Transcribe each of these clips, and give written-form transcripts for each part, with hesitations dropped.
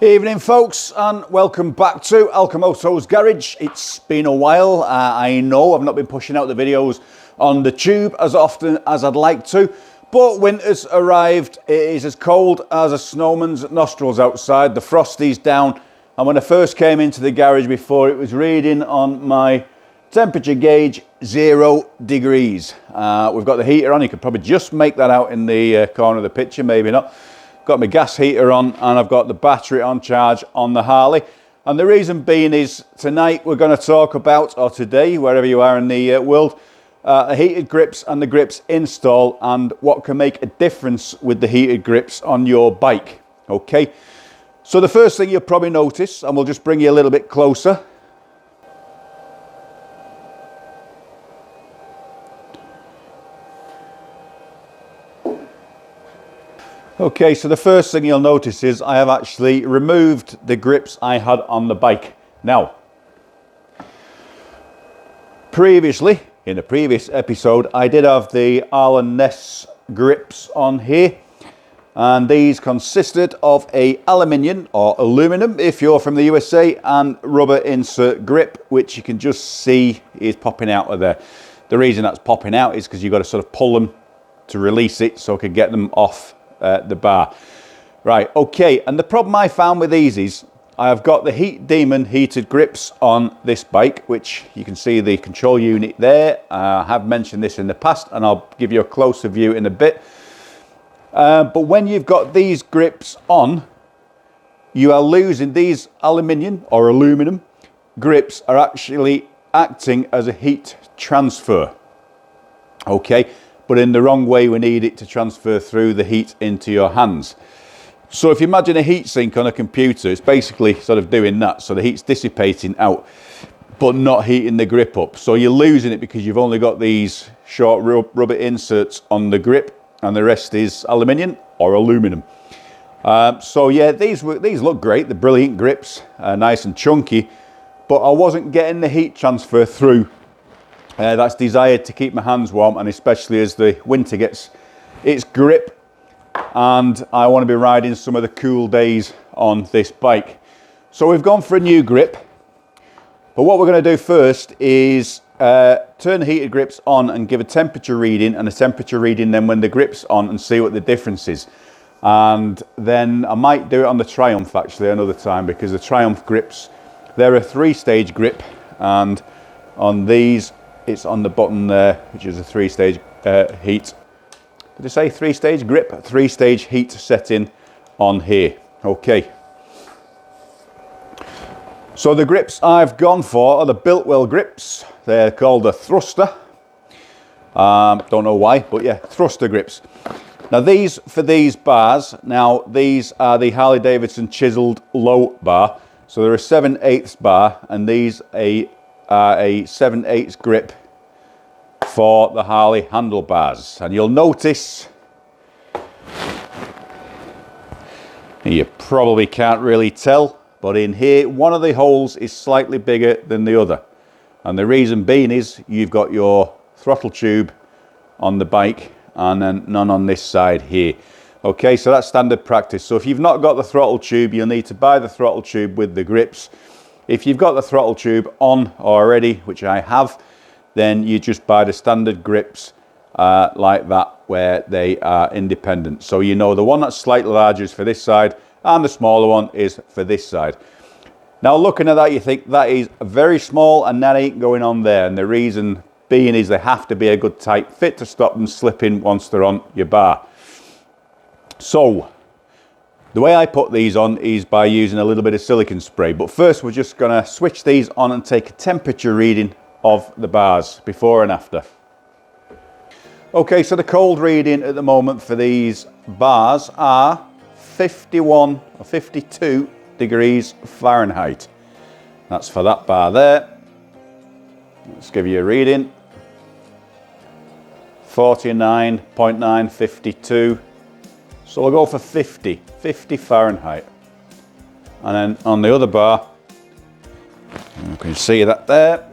Evening folks, and welcome back to ALCHEMOTO's garage. It's been a while, I know I've not been pushing out the videos on the tube as often as I'd like to, but winter's arrived. It is as cold as a snowman's nostrils outside. The frosty's down, and when I first came into the garage before, it was reading on my temperature gauge 0 degrees. We've got the heater on. You could probably just make that out in the corner of the picture, maybe not. Got my gas heater on, and I've got the battery on charge on the Harley. And the reason being is tonight we're going to talk about, or today, wherever you are in the world, heated grips and the grips install and what can make a difference with the heated grips on your bike. Okay, so the first thing you'll probably notice, and we'll just bring you a little bit closer. Okay, so the first thing you'll notice is I have actually removed the grips I had on the bike. Now, previously, in a previous episode, I did have the Ness grips on here, and these consisted of a aluminium or aluminum, if you're from the USA, and rubber insert grip, which you can just see is popping out of there. The reason that's popping out is because you've got to sort of pull them to release it so I could get them off the bar. Right, okay, and the problem I found with these is I have got the Heat Demon heated grips on this bike, which you can see the control unit there. I have mentioned this in the past, and I'll give you a closer view in a bit. But when you've got these grips on, you are losing these aluminium or aluminum grips are actually acting as a heat transfer. Okay, but in the wrong way. We need it to transfer through the heat into your hands. So if you imagine a heat sink on a computer, it's basically sort of doing that. So the heat's dissipating out, but not heating the grip up. So you're losing it because you've only got these short rubber inserts on the grip, and the rest is aluminium or aluminum. So yeah, these look great. They're brilliant grips, nice and chunky, but I wasn't getting the heat transfer through. That's desired to keep my hands warm, and especially as the winter gets its grip and I want to be riding some of the cool days on this bike. So we've gone for a new grip, but what we're going to do first is turn the heated grips on and give a temperature reading, and a temperature reading then when the grip's on, and see what the difference is. And then I might do it on the Triumph actually another time, because the Triumph grips, they're a 3-stage grip, and on these it's on the button there, which is a 3-stage heat. Did I say 3-stage grip? 3-stage heat setting on here. Okay. So the grips I've gone for are the BILTWELL grips. They're called the thruster. Don't know why, but yeah, thruster grips. Now these, for these bars, now these are the Harley Davidson chiseled low bar. So they're a 7/8 bar, and these are a 7/8 grip for the Harley handlebars. And you'll notice, you probably can't really tell, but in here one of the holes is slightly bigger than the other, and the reason being is you've got your throttle tube on the bike and then none on this side here. Okay, so that's standard practice. So if you've not got the throttle tube, you'll need to buy the throttle tube with the grips. If you've got the throttle tube on already, which I have, then you just buy the standard grips like that, where they are independent. So you know the one that's slightly larger is for this side, and the smaller one is for this side. Now looking at that, you think that is very small and that ain't going on there, and the reason being is they have to be a good tight fit to stop them slipping once they're on your bar. So the way I put these on is by using a little bit of silicone spray, but first we're just going to switch these on and take a temperature reading of the bars before and after. Okay, so the cold reading at the moment for these bars are 51 or 52 degrees Fahrenheit. That's for that bar there. Let's give you a reading. 49.952. So we'll go for 50 Fahrenheit. And then on the other bar, you can see that there.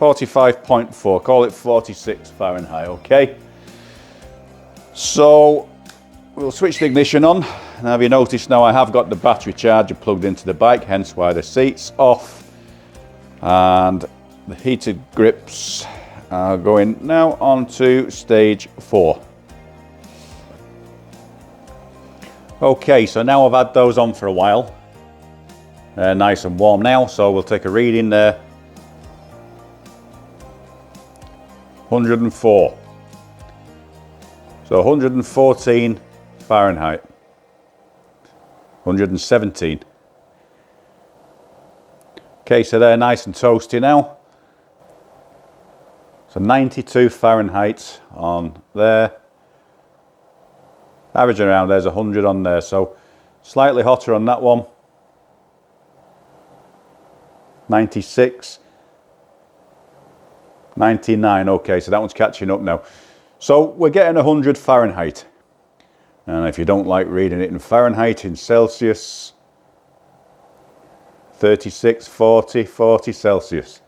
45.4, call it 46 Fahrenheit, okay? So we'll switch the ignition on. Now, have you noticed now I have got the battery charger plugged into the bike, hence why the seat's off. And the heated grips are going now on to stage 4. Okay, so now I've had those on for a while. They're nice and warm now, so we'll take a reading there. 104. So 114 Fahrenheit. 117. Okay, so they're nice and toasty now. So 92 Fahrenheit on there. Averaging around there's 100 on there, so slightly hotter on that one. 96. 99, okay, so that one's catching up now. So we're getting 100 Fahrenheit. And if you don't like reading it in Fahrenheit, in Celsius, 36, 40, 40 Celsius.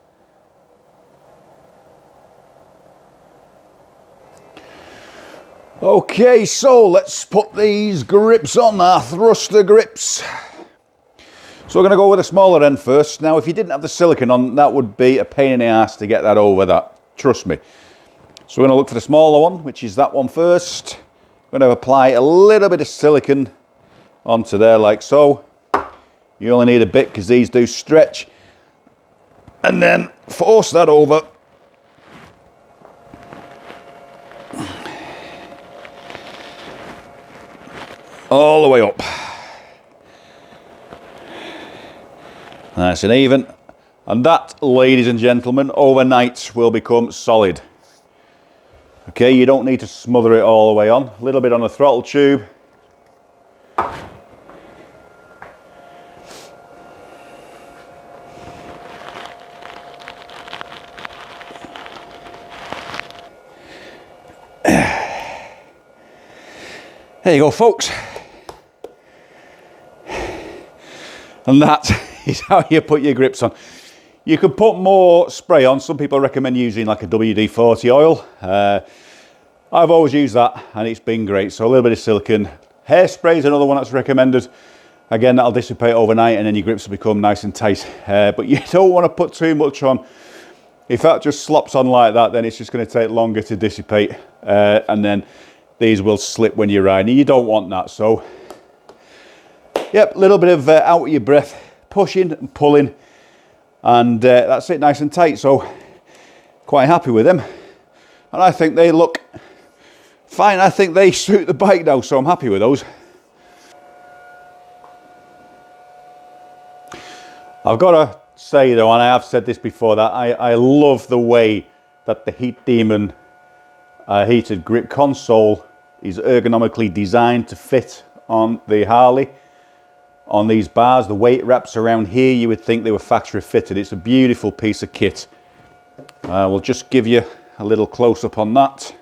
Okay, so let's put these grips on, our thruster grips. So we're going to go with a smaller end first. Now, if you didn't have the silicone on, that would be a pain in the ass to get that over that, trust me. So we're going to look for the smaller one, which is that one first. I'm going to apply a little bit of silicone onto there like so. You only need a bit because these do stretch. And then force that over. All the way up. Nice and even. And that, ladies and gentlemen, overnight will become solid. Okay, you don't need to smother it all the way on. A little bit on the throttle tube. There you go, folks. And that is how you put your grips on. You can put more spray on. Some people recommend using like a WD-40 oil. I've always used that and it's been great. So a little bit of silicone. Hairspray is another one that's recommended. Again, that'll dissipate overnight and then your grips will become nice and tight. But you don't want to put too much on. If that just slops on like that, then it's just going to take longer to dissipate. And then these will slip when you're riding. You don't want that. So, yep, a little bit of out of your breath, pushing and pulling. And that's it, nice and tight. So, quite happy with them. And I think they look fine. I think they suit the bike now, so I'm happy with those. I've got to say though, and I have said this before, that I love the way that the Heat Demon heated grip console is ergonomically designed to fit on the Harley. On these bars, the weight wraps around here, you would think they were factory fitted. It's a beautiful piece of kit. We'll just give you a little close up on that.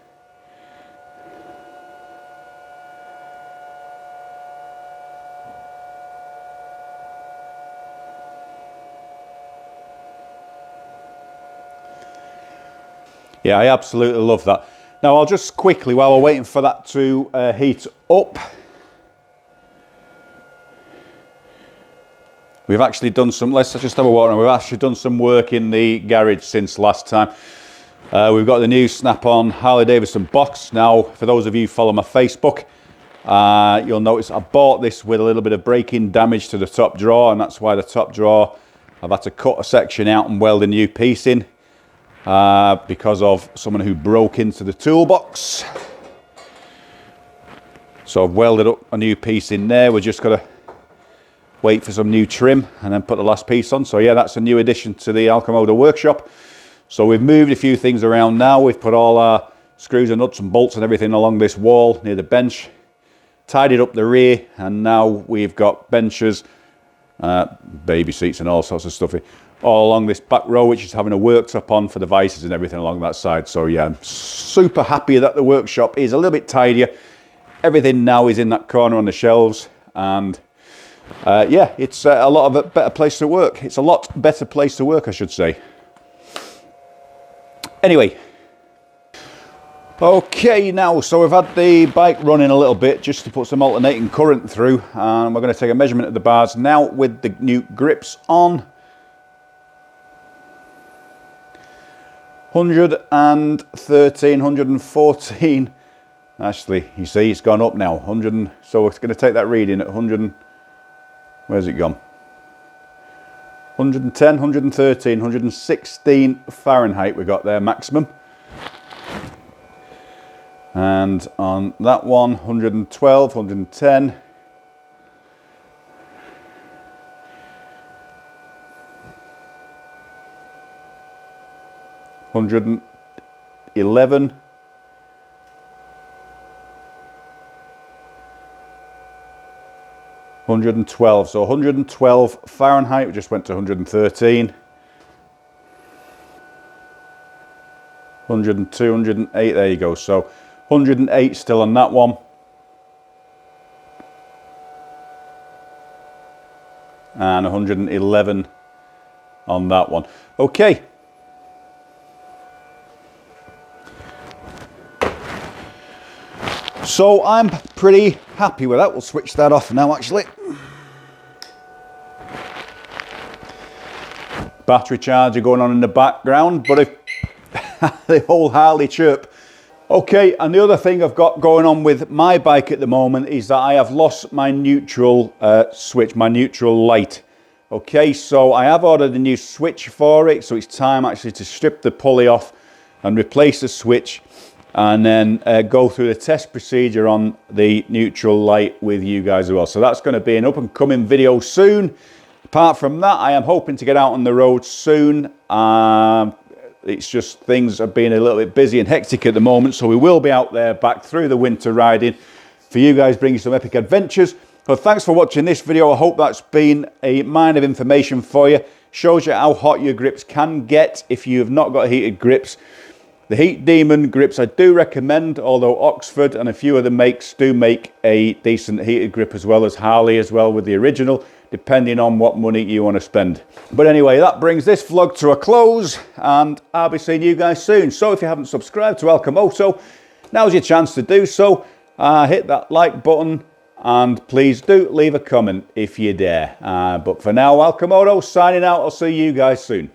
Yeah, I absolutely love that. Now I'll just quickly, while we're waiting for that to heat up, we've actually done some, let's just have a walk around. We've actually done some work in the garage since last time. We've got the new snap-on Harley Davidson box. Now, for those of you who follow my Facebook, you'll notice I bought this with a little bit of break-in damage to the top drawer, and that's why the top drawer, I've had to cut a section out and weld a new piece in because of someone who broke into the toolbox. So I've welded up a new piece in there. We're just got to wait for some new trim and then put the last piece on. So yeah, that's a new addition to the ALCHEMOTO workshop. So we've moved a few things around now. We've put all our screws and nuts and bolts and everything along this wall near the bench, tidied up the rear, and now we've got benches, baby seats and all sorts of stuff all along this back row, which is having a worktop on for the vices and everything along that side. So yeah, I'm super happy that the workshop is a little bit tidier. Everything now is in that corner on the shelves, and yeah, it's a lot of a better place to work. It's a lot better place to work, I should say. Anyway, Okay, now, so we've had the bike running a little bit just to put some alternating current through, and we're going to take a measurement of the bars now with the new grips on. 113, 114. Actually, you see, it's gone up now. 100. So it's going to take that reading at 100. Where's it gone? 110, 113, 116 Fahrenheit we got there maximum. And on that one, 112, 110. 111. 112. So 112 Fahrenheit, we just went to 113. 102, 108, there you go. So 108 still on that one. And 111 on that one. Okay. So I'm pretty happy with that. We'll switch that off now actually. Battery charger going on in the background, but if the whole Harley chirp. Okay, and the other thing I've got going on with my bike at the moment is that I have lost my neutral switch, my neutral light. Okay, so I have ordered a new switch for it, so it's time actually to strip the pulley off and replace the switch, and then go through the test procedure on the neutral light with you guys as well. So that's going to be an up and coming video soon. Apart from that, I am hoping to get out on the road soon. It's just things have been a little bit busy and hectic at the moment, so we will be out there back through the winter riding for you guys, bringing some epic adventures. So thanks for watching this video. I hope that's been a mine of information for you. Shows you how hot your grips can get if you have not got heated grips. The Heat Demon grips I do recommend, although Oxford and a few other makes do make a decent heated grip, as well as Harley as well with the original, depending on what money you want to spend. But anyway, that brings this vlog to a close, and I'll be seeing you guys soon. So if you haven't subscribed to ALCHEMOTO, now's your chance to do so. Hit that like button, and please do leave a comment if you dare. But for now, ALCHEMOTO signing out. I'll see you guys soon.